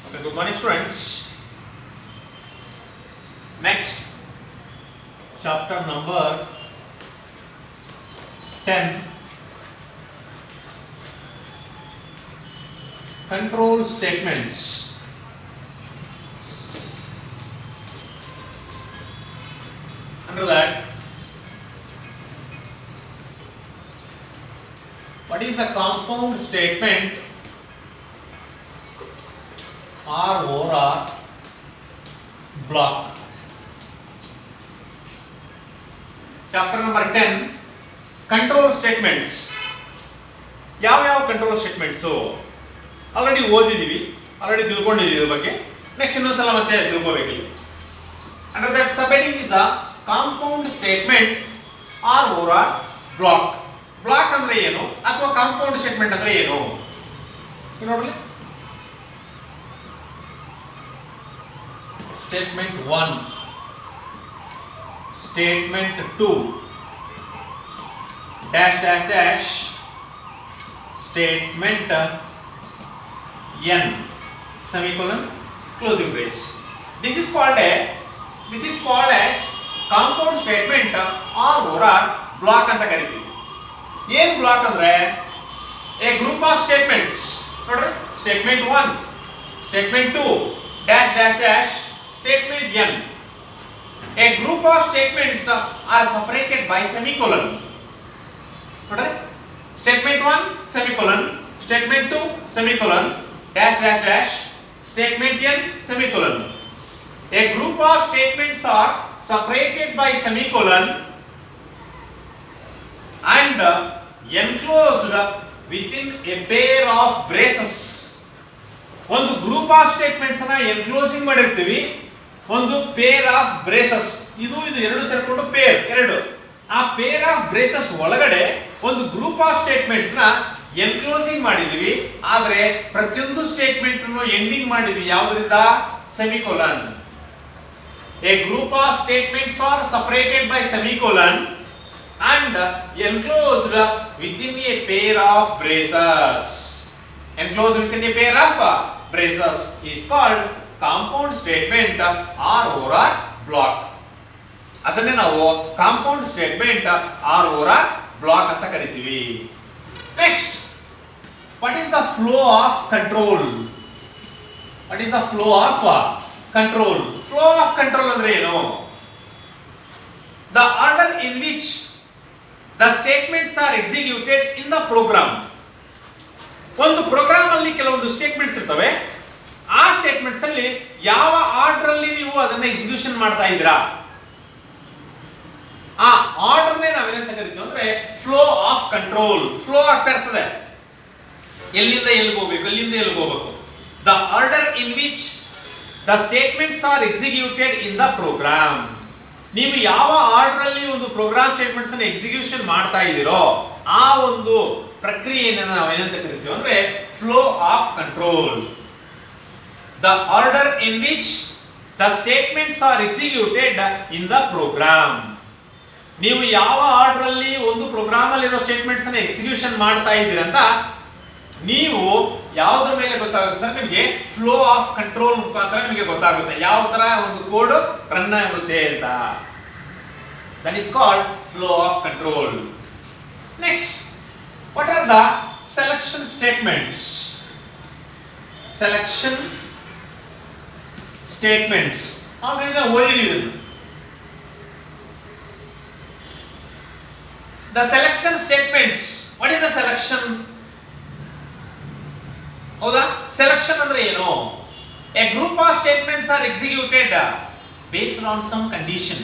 Okay, good morning students. Next, chapter number 10, control statements. Under that, what is the compound statement or block? Chapter number 10, control statements. ಯಾವ control statements already ಓದಿದ್ದೀವಿ, already ತಿಳ್ಕೊಂಡಿದ್ದೀವಿ ಇದ್ರ ಬಗ್ಗೆ. Next ಇನ್ನೊಂದ್ಸಲ ಮತ್ತೆ ತಿಳ್ಕೋಬೇಕಿಲ್ಲ. Under that subheading is the compound statement or block. Block ಅಂದ್ರೆ ಏನು ಅಥವಾ ಕಾಂಪೌಂಡ್ ಸ್ಟೇಟ್ಮೆಂಟ್ ಅಂದ್ರೆ ಏನು ನೋಡ್ರಿ. Statement 1, Statement 2, dash dash dash, Statement n, semicolon, closing brace. This is called as compound statement or block ಅಂತ ಕರಿತೀವಿ. ಏನು ಬ್ಲಾಕ್ ಅಂದ್ರೆ a group of statements. ನೋಡ್ರಿ, Statement 1, Statement 2, dash dash dash, Statement n. A group of statements are separated by semicolon. Notice? Statement 1 semicolon, Statement 2 semicolon, dash dash dash, Statement n semicolon. A group of statements are separated by semicolon and enclosed within a pair of braces. ಒಂದು group of statements ಅನ್ನ ಎನ್ಕ್ಲೋಸಿಂಗ್ ಮಾಡಿರ್ತೀವಿ, ಒಂದು pair of braces, ಇದು ಎರಡು ಸೇರ್ಕೊಂಡು peer ಎರಡು. ಆ pair of braces ಒಳಗಡೆ ಒಂದು ಗ್ರೂಪ್ ಆಫ್ ಸ್ಟೇಟ್ಮೆಂಟ್ಸ್ ನ ಎನ್ಕ್ಲೋಸಿಂಗ್ ಮಾಡಿದೀವಿ. ಆದ್ರೆ ಪ್ರತಿಯೊಂದು ಸ್ಟೇಟ್ಮೆಂಟ್ ಎಂಡಿಂಗ್ ಮಾಡಿದ್ವಿ ಯಾವುದರಿಂದ? Semicolon. A group of statements R separated by semicolon and enclosed within A pair of braces. Enclosed within a pair of braces is called compound statement or block. ಅದನ್ನೇ ನಾವು compound statement or block ಅಂತ ಕರಿತೀವಿ. Next, what is the flow of control? What is the flow of control? Flow of control ಅಂದ್ರೆ ಏನು? The order in which the statements are executed in the program. ಒಂದು program ಅಲ್ಲಿ ಕೆಲವೊಂದು statements ಇರ್ತವೆ. ಆ statements ಅಲ್ಲಿ ಯಾವ ಆರ್ಡರ್ ಅಲ್ಲಿ ನೀವು ಅದನ್ನ ಎಕ್ಸಿಕ್ಯೂಷನ್ ಮಾಡ್ತಾ ಇದ್ದೀರಾ, ಆ ಆರ್ಡರ್ನೇ ನಾವೇನಂತ ಕರಿತೀವಿ ಅಂದ್ರೆ ಫ್ಲೋ ಆಫ್ ಕಂಟ್ರೋಲ್. ಫ್ಲೋ ಆಗ್ತಾ ಇರ್ತದೆ, ಎಲ್ಲಿಂದ ಎಲ್ಲಿಗೆ ಹೋಗ್ಬೇಕು, ಎಲ್ಲಿಂದ ಎಲ್ಲಿಗೆ ಹೋಗ್ಬೇಕು. The order in which the statements are executed in the program. ನೀವು ಯಾವ ಆರ್ಡರ್ ಅಲ್ಲಿ ಒಂದು ಪ್ರೋಗ್ರಾಮ್ ಸ್ಟೇಟ್ಮೆಂಟ್ಸ್ ಅನ್ನು ಎಕ್ಸಿಕ್ಯೂಷನ್ ಮಾಡ್ತಾ ಇದ್ದೀರೋ ಆ ಒಂದು ಪ್ರಕ್ರಿಯೆಯನ್ನು ನಾವು ಏನಂತ ಕರಿತೀವಿ ಅಂದ್ರೆ flow of control. The order in which the statements are executed in the program. ನೀವು ಯಾವ ಆರ್ಡರ್ ಅಲ್ಲಿ ಒಂದು ಪ್ರೋಗ್ರಾಮ್ ಅಲ್ಲಿ ಇರೋ ಸ್ಟೇಟ್ಮೆಂಟ್ಸ್ ಅನ್ನು ಎಕ್ಸಿಕ್ಯೂಷನ್ ಮಾಡ್ತಾ ಇದ್ದೀರಂತ ನೀವು ಯಾವುದ್ರ ಮೇಲೆ ಗೊತ್ತಾಗುತ್ತೆ? ನಿಮಗೆ ಫ್ಲೋ ಆಫ್ ಕಂಟ್ರೋಲ್ ಮುಖಾಂತರ ನಿಮಗೆ ಗೊತ್ತಾಗುತ್ತೆ ಯಾವ ತರ ಒಂದು ಕೋಡ್ ರನ್ ಆಗುತ್ತೆ ಅಂತ. That is called flow of control. Next, what are the selection statements? Selection statements already ನಾವು ಓದಿದ್ದೀವಿ. The selection statements, what is the selection? ಹೌದಾ? selection ಅಂದ್ರೆ ಏನು? A group of statements are executed based on some condition.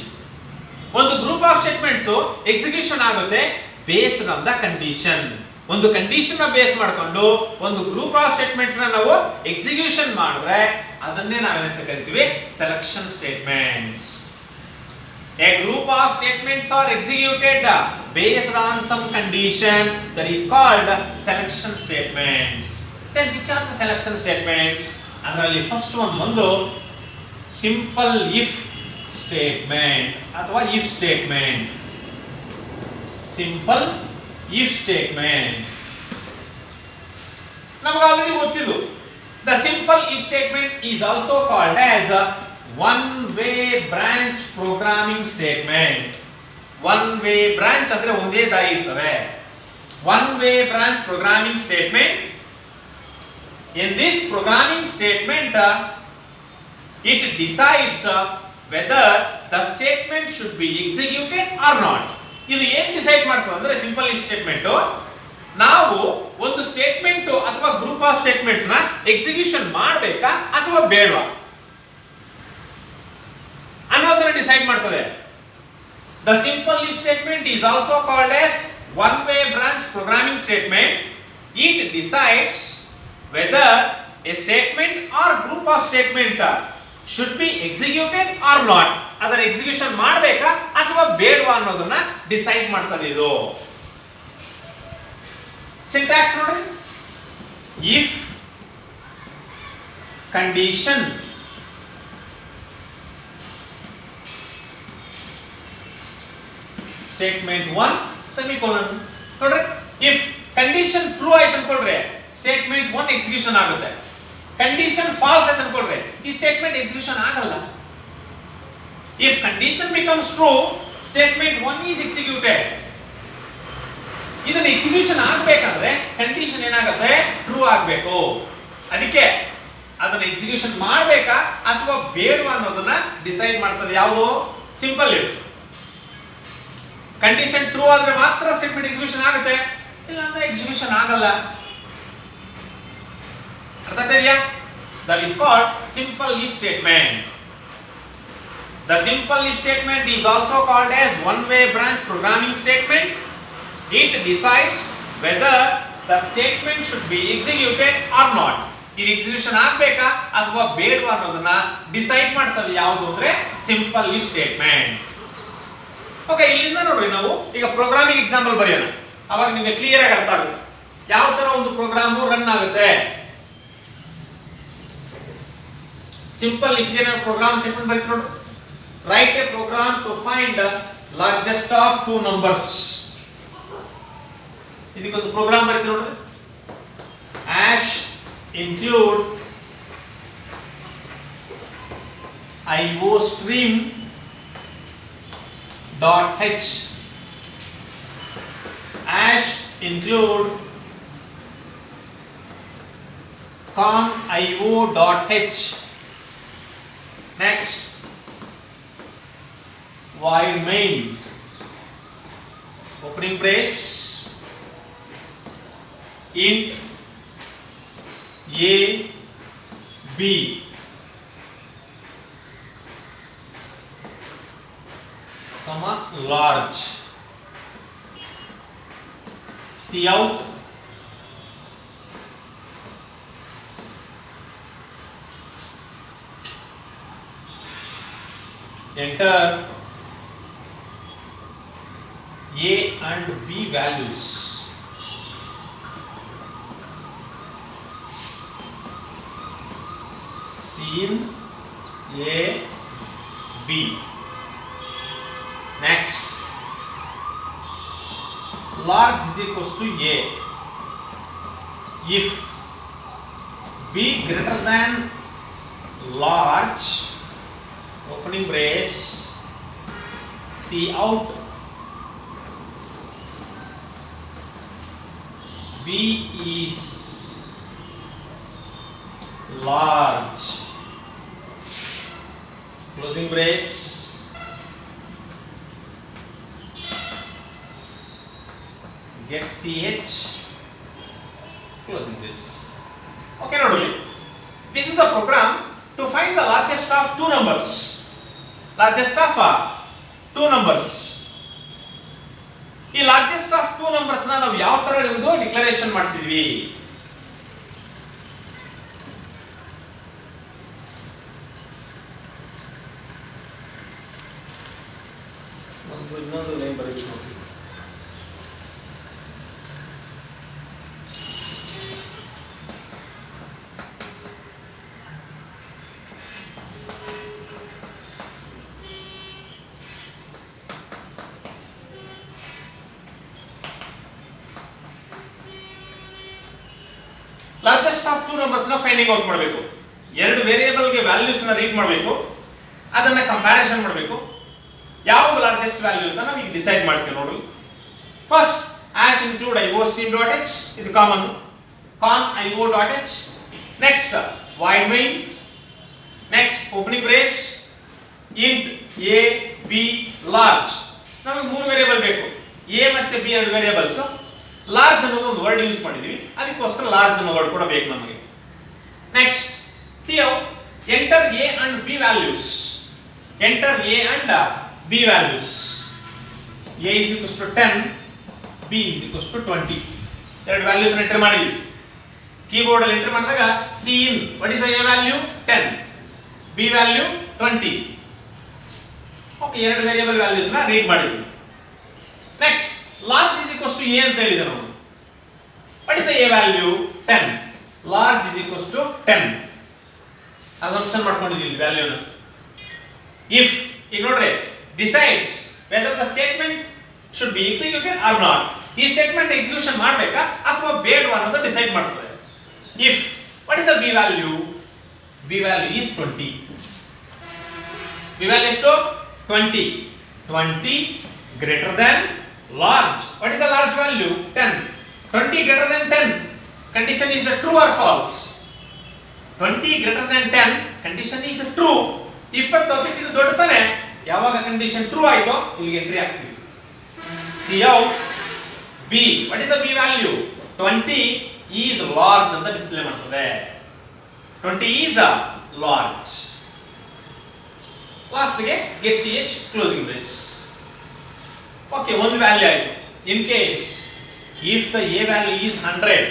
ಒಂದು group of statements execution ಆಗುತ್ತೆ based on the condition. ಒಂದು condition ನ base ಮಾಡಿಕೊಂಡು ಒಂದು ಗ್ರೂಪ್ ಆಫ್ ಸ್ಟೇಟ್ಮೆಂಟ್ಸ್ ನ ನಾವು ಎಕ್ಸಿಕ್ಯೂಷನ್ ಮಾಡಿದ್ರೆ ಅದನ್ನೇ ನಾವೇನಂತ ಕರಿತೀವಿ? Selection statements. A group of statements are executed based on some condition, that is called selection statements. Then which are the selection statements? ಅದರಲ್ಲಿ ಫಸ್ಟ್ ಒನ್ ಒಂದು ಸಿಂಪಲ್ ಇಫ್ ಸ್ಟೇಟ್ಮೆಂಟ್ ಅಥವಾ if statement. Simple if statement ನಮಗೆ already ಗೊತ್ತಿದ್ದು The simple if statement is also called as a one-way branch programming statement. One-way branch ಅಂದ್ರೆ ಒಂದೇ ದಾರಿ ಇರ್ತದೆ. One-way branch programming statement. In this programming statement, it decides whether the statement should be executed or not. ಇದು ಏನು decide ಮಾಡ್ತದೆ ಅಂದ್ರೆ simple if statement ನಾವು ಒಂದು ಸ್ಟೇಟ್ಮೆಂಟ್ ಅಥವಾ ಗ್ರೂಪ್ ಆಫ್ ಸ್ಟೇಟ್ಮೆಂಟ್ಸ್ ನ ಎಕ್ಸಿಕ್ಯೂಷನ್ ಮಾಡಬೇಕಾ ಅಥವಾ ಬೇಡವಾ ಅನ್ನೋದನ್ನ ಡಿಸೈಡ್ ಮಾಡ್ತದೆ. The simple if statement is also called as one way branch programming statement. It decides whether a statement or group of statement should be executed or not. ಅದರ execution ಮಾಡಬೇಕಾ ಅಥವಾ ಬೇಡವಾ ಅನ್ನೋದನ್ನ ಡಿಸೈಡ್ ಮಾಡ್ತದೆ ಇದು. ಸಿಂಟ್ಯಾಕ್ಸ್ ನೋಡಿ. if condition statement 1 semicolon ನೋಡ್ರಿ. if condition true ಆಯ್ತು ಅನ್ಕೊಳ್ರಿ ಸ್ಟೇಟ್ಮೆಂಟ್ 1 ಎಕ್ಸಿಕ್ಯೂಷನ್ ಆಗುತ್ತೆ. ಕಂಡೀಷನ್ ಫಾಲ್ಸ್ ಆಯ್ತು ಅನ್ಕೊಳ್ರಿ ಈ ಸ್ಟೇಟ್ಮೆಂಟ್ ಎಕ್ಸಿಕ್ಯೂಷನ್ ಆಗಲ್ಲ. if condition becomes true statement 1 is executed. ಇದನ್ನ ಎಕ್ಸಿಕ್ಯೂಷನ್ ಆಗಬೇಕಂದ್ರೆ ಕಂಡೀಷನ್ ಏನಾಗುತ್ತೆ ಟ್ರೂ ಆಗಬೇಕು. ಅದಕ್ಕೆ ಅದನ್ನ ಎಕ್ಸಿಕ್ಯೂಷನ್ ಮಾಡಬೇಕಾ ಅಥವಾ ಬೇಡವಾ ಅನ್ನೋದನ್ನ ಡಿಸೈಡ್ ಮಾಡ್ತದೆ ಯಾವುದು ಸಿಂಪಲ್ ಇಫ್. ಕಂಡೀಷನ್ ಟ್ರೂ ಆದ್ರೆ ಮಾತ್ರ ಸ್ಟೇಟ್ಮೆಂಟ್ ಎಕ್ಸಿಕ್ಯೂಷನ್ ಆಗುತ್ತೆ, ಇಲ್ಲ ಅಂದ್ರೆ ಎಕ್ಸಿಕ್ಯೂಷನ್ ಆಗಲ್ಲ. ಅರ್ಥ ಆಗ್ತಿದೆಯಾ? That is called simple if statement. The simple if statement is also called as one way branch programming statement. It decides whether the statement should be executed or not. ಇದು execution ಆಗಬೇಕಾ ಅಥವಾ ಬೇಡವಾ ಅನ್ನೋದನ್ನ decide ಮಾಡ್ತದೆ ಯಾವುದು ಅಂದ್ರೆ simple if statement. Okay, ಇಲ್ಲಿಂದ ನೋಡ್ರಿ ನಾವು ಈಗ ಪ್ರೋಗ್ರಾಮಿಂಗ್ ಎಕ್ಸಾಂಪಲ್ ಬರೆಯೋಣ. ಅವಾಗ ನಿಮಗೆ ಕ್ಲಿಯರ್ ಆಗಿ ಅರ್ಥ ಆಗುತ್ತೆ ಯಾವ ತರ ಒಂದು ಪ್ರೋಗ್ರಾಮ್ ರನ್ ಆಗುತ್ತೆ. ಸಿಂಪಲ್ ಇಫ್ ಗೆ ನಾವು ಪ್ರೋಗ್ರಾಮ್ ಸ್ಟೇಟ್ಮೆಂಟ್ ಬರೀತೀವಿ ನೋಡ್ರಿ. Write a program to find the largest of two numbers. ಇದಕ್ಕೊಂದು ಪ್ರೋಗ್ರಾಮ್ ಬರೀತೀವಿ ನೋಡ್ರಿ. hash include iostream dot h hash include conio dot h. next void main opening brace int a b comma large cout enter A and B values. Scene A B. Next, large is equals to A. If B greater than large, opening brace, cout B is large, closing brace, get ch, closing brace. Okay, now this is a program to find the largest of two numbers. Largest of two numbers. ಈ largest of two numbers ನಾವು ಯಾವ ತರ ಒಂದು declaration ಮಾಡ್ತಿದ್ವಿ. ಇನ್ನೊಂದು line ಬರೀಬೇಕು. Largest of two numbers ನ finding out ಮಾಡಬೇಕು. ಎರಡು ವೇರಿಯೇಬಲ್ ಗೆ ವ್ಯಾಲ್ಯೂಸ್ ನ ರೀಡ್ ಮಾಡಬೇಕು, ಅದನ್ನ ಕಂಪ್ಯಾರಿಸನ್ ಮಾಡಬೇಕು. ಯಾವುದು ಲಾರ್ಜೆಸ್ಟ್ ವ್ಯಾಲ್ಯೂ ಅಂತ ನಾವು ಈಗ ಡಿಸೈಡ್ ಮಾಡ್ತೀವಿ ನೋಡ್ರಿ. ಫಸ್ಟ್ ಆಶ್ ಇನ್ಕ್ಲೂಡ್ iostream.h, ಇದು common, con io.h. Next void main, next opening brace, int a b large. ನಮಗೆ ಮೂರು ವೇರಿಯೇಬಲ್ ಬೇಕು, a ಮತ್ತೆ b ಎರಡು ವೇರಿಯೇಬಲ್ಸ್. ಲಾರ್ಜ್ ಅನ್ನೋದು ಒಂದು ವರ್ಡ್ ಯೂಸ್ ಮಾಡಿದೀವಿ, ಅದಕ್ಕೋಸ್ಕರ ಲಾರ್ಜ್ ಅನ್ನೋ ವರ್ಡ್ ಕೂಡ ಬೇಕು ನಮಗೆ. Next C out, enter a and b values. Enter a and b values. a is equals to 10, b is equals to 20. ಎರಡು ವ್ಯಾಲ್ಯೂಸ್ ಎಂಟರ್ ಮಾಡಿದೀವಿ. ಕೀಬೋರ್ಡ್ ಅಲ್ಲಿ ಎಂಟರ್ ಮಾಡಿದಾಗ cin, what is the a value 10, b value 20. Okay, ಎರಡು variable values ನ read ಮಾಡಿದ್ವಿ. Next large is equals to a ಅಂತ ಹೇಳಿದೆ ನಾವು. What is the a value 10, large is equals to 10. Assumption ಮಾಡ್ಕೊಂಡಿದ್ದೀವಿ ವ್ಯಾಲ್ಯೂನ. ಇಫ್ ಈಗ ನೋಡ್ರಿ, decides whether the statement should be executed or not. ಈ ಸ್ಟೇಟ್ಮೆಂಟ್ ಎಕ್ಸಿಕ್ಯೂಷನ್ ಮಾಡಬೇಕಾ ಅಥವಾ ಬೇಡವಾ ಅನ್ನೋದು ಡಿಸೈಡ್ ಮಾಡ್ತದೆ. If what is the b value, b value is 20. b value ಎಷ್ಟು 20. 20 greater than large. What is the large value 10. 20 greater than 10, condition is true or false. 20 greater than 10, condition is true. 20 ಇದು ದೊಡ್ಡ ತಾನೆ, ಯಾವಾಗ condition true ಆಯ್ತೋ ಇಲ್ಲಿಗೆ entry ಆಗ್ತೀವಿ. C out b, what is the b value 20 is large ಅಂತ display ಮಾಡ್ತದೆ. 20 is large. Last ಗೆ get ch closing brace. Okay, ಒಂದು ವ್ಯಾಲ್ಯೂ ಆಯ್ತು. In case if the a value is 100,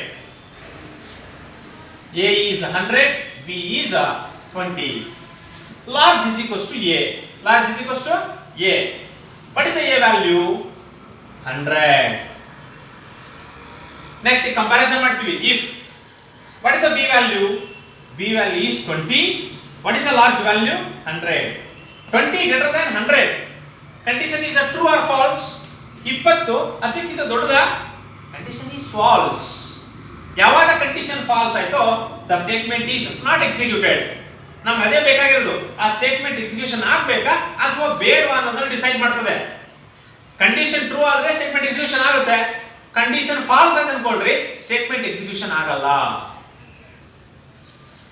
a is 100, b is 20, large is equals to a. Large is equals to a. What is the a value 100. Next comparison ಮಾಡ್ತೀವಿ. If what is the b value, b value is 20, what is the large value 100. 20 greater than 100, condition is true or false. 20 ಅದಕ್ಕಿಂತ ದೊಡ್ಡದ, condition is false. ಯಾವಾಗ condition false ಆಯ್ತೋ the statement is not executed. ನಮ್ಗೆ ಅದೇ ಬೇಕಾಗಿರೋದು, ಆ statement execution ಆಗಬೇಕಾ ಅಥವಾ ಬೇಡವಾ ಅನ್ನೋದನ್ನ ಡಿಸೈಡ್ ಮಾಡ್ತದೆ. ಕಂಡೀಷನ್ ಟ್ರೂ ಆದ್ರೆ ಸ್ಟೇಟ್ಮೆಂಟ್ ಎಕ್ಸಿಕ್ಯೂಷನ್ ಆಗುತ್ತೆ. ಕಂಡೀಷನ್ ಫಾಲ್ಸ್ ಅಂತ ಅನ್ಕೊಳ್ರಿ, ಸ್ಟೇಟ್ಮೆಂಟ್ ಎಕ್ಸಿಕ್ಯೂಷನ್ ಆಗಲ್ಲ.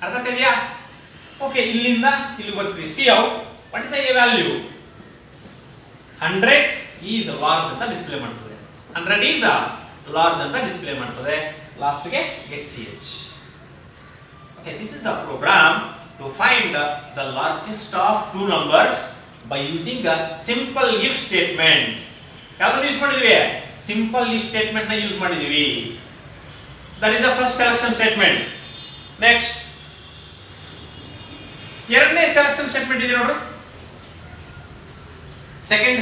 ಅರ್ಥ ಆಗ್ತಿದೆಯಾ? ಓಕೆ, ಇಲ್ಲಿಂದ ಇಲ್ಲಿ ಬರ್ತೀವಿ. C out, what is a value 100 is large ಅಂತ ಡಿಸ್ಪ್ಲೇ ಮಾಡ್ತದೆ. 100 is large ಅಂತ ಡಿಸ್ಪ್ಲೇ ಮಾಡ್ತದೆ. ಲಾಸ್ಟ್ ಗೆ get ch. Okay, this is a program to find the largest of two numbers by using a simple if statement. ಯಾವುದು use ಮಾಡಿದೀವಿ? Simple if statement ನ use ಮಾಡಿದೀವಿ. That is the first selection statement. Next, ಎರಡನೇ selection statement ಇದೆ ನೋಡ್ರಿ. Second